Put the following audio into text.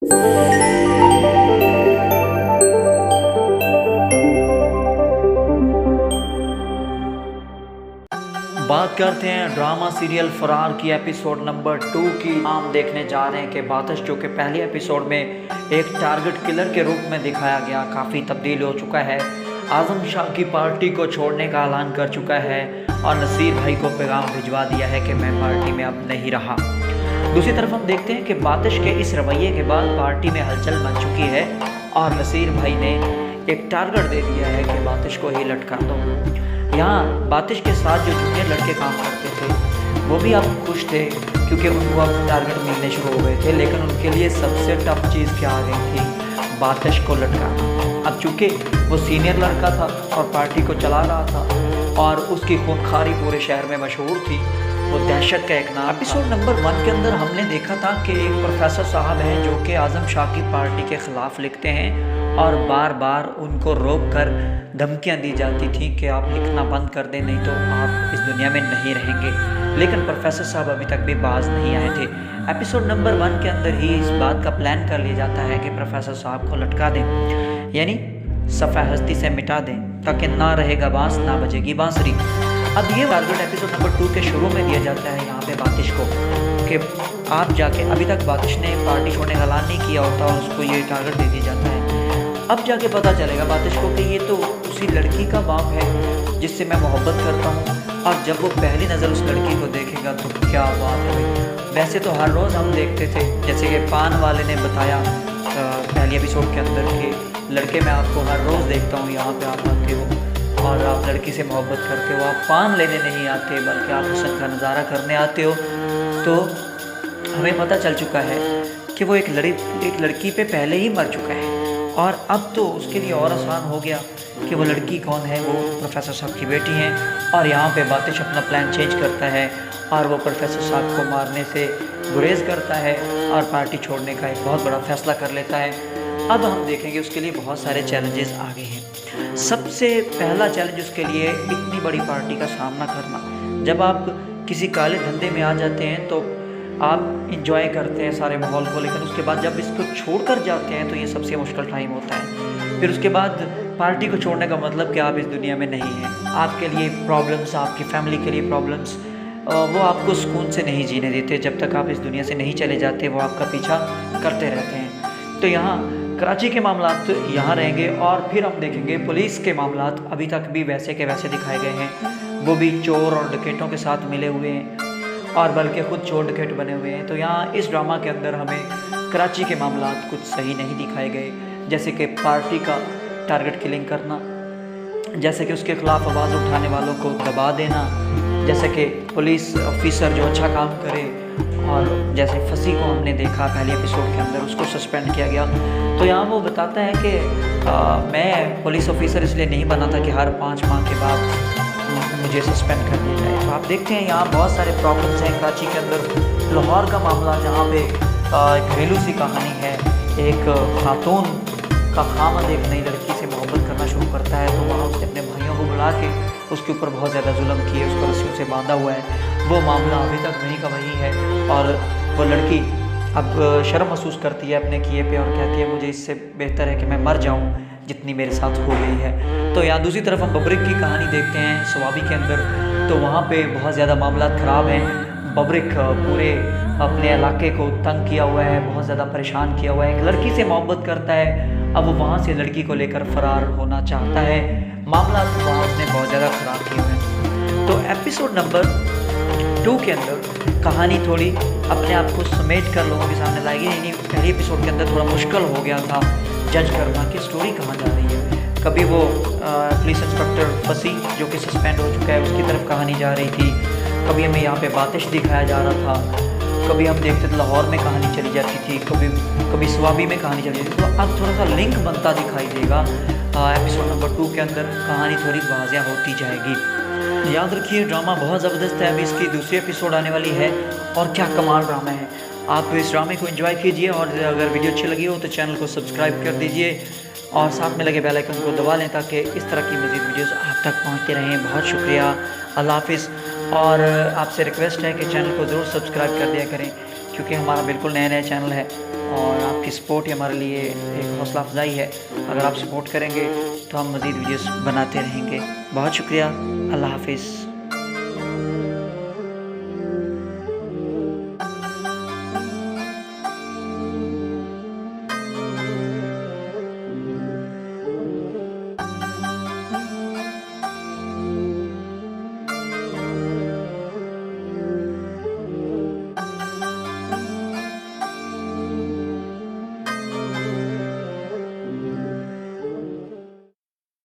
बात करते हैं ड्रामा सीरियल फरार की एपिसोड नंबर 2 की। हम देखने जा रहे हैं कि बातिश जो कि पहले एपिसोड में एक टारगेट किलर के रूप में दिखाया गया, काफ़ी तब्दील हो चुका है। आज़म शाह की पार्टी को छोड़ने का ऐलान कर चुका है और नसीर भाई को पैगाम भिजवा दिया है कि मैं पार्टी में अब नहीं रहा। दूसरी तरफ हम देखते हैं कि बातिश के इस रवैये के बाद पार्टी में हलचल मच चुकी है और नसीर भाई ने एक टारगेट दे दिया है कि बातिश को ही लटका दो। यहाँ बातिश के साथ जो जूनियर लड़के काम करते थे वो भी अब खुश थे क्योंकि उनको अब टारगेट मिलने शुरू हो गए थे, लेकिन उनके लिए सबसे टफ चीज़ क्या आ गई थी, बातिश को लटकाना। अब चूँकि वो सीनियर लड़का था और पार्टी को चला रहा था और उसकी खूनखारी पूरे शहर में मशहूर थी, वो दहशत का एक नाम। एपिसोड नंबर 1 के अंदर हमने देखा था कि एक प्रोफेसर साहब हैं जो कि आज़म शाह की पार्टी के ख़िलाफ़ लिखते हैं और बार बार उनको रोक कर धमकियाँ दी जाती थी कि आप लिखना बंद कर दें, नहीं तो आप इस दुनिया में नहीं रहेंगे। लेकिन प्रोफेसर साहब अभी तक भी बाज नहीं आए थे। एपिसोड नंबर 1 के अंदर ही इस बात का प्लान कर लिया जाता है कि प्रोफेसर साहब को लटका दें, यानी सफ़ा हस्ती से मिटा दें ताकि ना रहेगा बांस ना बजेगी बांसुरी। अब ये टारगेट एपिसोड नंबर 2 के शुरू में दिया जाता है यहाँ पे बातिश को कि आप जाके, अभी तक बातिश ने पार्टी छोड़ने का ऐलान नहीं किया होता और उसको ये टारगेट दे दिया जाता है। अब जाके पता चलेगा बातिश को कि ये तो उसी लड़की का बाप है जिससे मैं मोहब्बत करता हूँ, और जब वो पहली नज़र उस लड़की को देखेगा तो क्या बात है भाई। वैसे तो हर रोज़ हम देखते थे, जैसे कि पान वाले ने बताया पहले एपिसोड के अंदर कि लड़के मैं आपको हर रोज़ देखता हूँ, यहाँ पे आप आते हो और आप लड़की से मोहब्बत करते हो, आप पान लेने नहीं आते बल्कि आप हुस्न का नज़ारा करने आते हो। तो हमें पता चल चुका है कि वो एक लड़की पे पहले ही मर चुका है और अब तो उसके लिए और आसान हो गया कि वो लड़की कौन है, वो प्रोफेसर साहब की बेटी हैं। और यहाँ पे बातिश अपना प्लान चेंज करता है और वो प्रोफेसर साहब को मारने से गुरेज करता है और पार्टी छोड़ने का एक बहुत बड़ा फैसला कर लेता है। अब हम देखेंगे उसके लिए बहुत सारे चैलेंजेस आगे हैं। सबसे पहला चैलेंज उसके लिए इतनी बड़ी पार्टी का सामना करना। जब आप किसी काले धंधे में आ जाते हैं तो आप इंजॉय करते हैं सारे माहौल को, लेकिन उसके बाद जब इसको छोड़कर जाते हैं तो ये सबसे मुश्किल टाइम होता है। फिर उसके बाद पार्टी को छोड़ने का मतलब कि आप इस दुनिया में नहीं हैं, आपके लिए प्रॉब्लम्स, आपकी फैमिली के लिए प्रॉब्लम्स, वो आपको सुकून से नहीं जीने देते। जब तक आप इस दुनिया से नहीं चले जाते वो आपका पीछा करते रहते हैं। तो यहाँ कराची के मामला तो यहाँ रहेंगे और फिर हम देखेंगे पुलिस के मामला अभी तक भी वैसे के वैसे दिखाए गए हैं, वो भी चोर और डकैतों के साथ मिले हुए हैं और बल्कि खुद चोर डकैत बने हुए हैं। तो यहाँ इस ड्रामा के अंदर हमें कराची के मामला कुछ सही नहीं दिखाए गए, जैसे कि पार्टी का टारगेट किलिंग करना, जैसे कि उसके ख़िलाफ़ आवाज़ उठाने वालों को दबा देना, जैसे कि पुलिस ऑफिसर जो अच्छा काम करे, और जैसे फसी को हमने देखा पहले एपिसोड के अंदर, उसको सस्पेंड किया गया। तो यहाँ वो बताता है कि मैं पुलिस ऑफिसर इसलिए नहीं बना था कि हर 5 माह के बाद मुझे सस्पेंड कर दिया जाए। तो आप देखते हैं यहाँ बहुत सारे प्रॉब्लम्स हैं कराची के अंदर। लाहौर का मामला जहाँ पे घरेलू सी कहानी है, एक खातून का खामद एक नई लड़की से मोहब्बत करना शुरू करता है, तो वहाँ उसने अपने भाइयों को बुला के उसके ऊपर बहुत ज़्यादा जुल्म किए, उसको रस्सियों से बांधा हुआ है। वो मामला अभी तक वहीं का वहीं है और वो लड़की अब शर्म महसूस करती है अपने किए पे और कहती है मुझे इससे बेहतर है कि मैं मर जाऊँ जितनी मेरे साथ हो गई है। तो यहाँ दूसरी तरफ हम बब्रिक की कहानी देखते हैं स्वाबी के अंदर, तो वहाँ पे बहुत ज़्यादा मामला ख़राब हैं। बब्रिक पूरे अपने इलाके को तंग किया हुआ है, बहुत ज़्यादा परेशान किया हुआ है, एक लड़की से मोहब्बत करता है, अब वो वहाँ से लड़की को लेकर फ़रार होना चाहता है। मामला वहाँ उसने बहुत ज़्यादा ख़राब किए हुए हैं। तो एपिसोड नंबर 2 के अंदर कहानी थोड़ी अपने आप को समेट कर लोगों के सामने लाएगी। यानी पहले एपिसोड के अंदर थोड़ा मुश्किल हो गया था जज करना कि स्टोरी कहाँ जा रही है। कभी वो पुलिस इंस्पेक्टर फसी जो कि सस्पेंड हो चुका है उसकी तरफ कहानी जा रही थी, कभी हमें यहाँ पे बातिश दिखाया जा रहा था, कभी हम देखते थे लाहौर में कहानी चली जाती थी, कभी स्वाबी में कहानी चली जाती थी। तो अब थोड़ा सा लिंक बनता दिखाई देगा एपिसोड नंबर 2 के अंदर, कहानी थोड़ी वाज़िया होती जाएगी। याद रखिए ड्रामा बहुत ज़बरदस्त है, अभी इसकी दूसरी एपिसोड आने वाली है और क्या कमाल ड्रामा है। आप इस ड्रामे को एंजॉय कीजिए और अगर वीडियो अच्छी लगी हो तो चैनल को सब्सक्राइब कर दीजिए और साथ में लगे बेल आइकन को दबा लें ताकि इस तरह की मज़ीद वीडियोस आप तक पहुंचते रहें। बहुत शुक्रिया, अल्लाह हाफिज़। और आपसे रिक्वेस्ट है कि चैनल को ज़रूर सब्सक्राइब कर दिया करें क्योंकि हमारा बिल्कुल नया चैनल है। और आपकी सपोर्ट ही हमारे लिए एक हौसला अफजाई है। अगर आप सपोर्ट करेंगे तो हम मज़ीद वीडियोस बनाते रहेंगे। बहुत शुक्रिया। अल्लाह हाफिज़।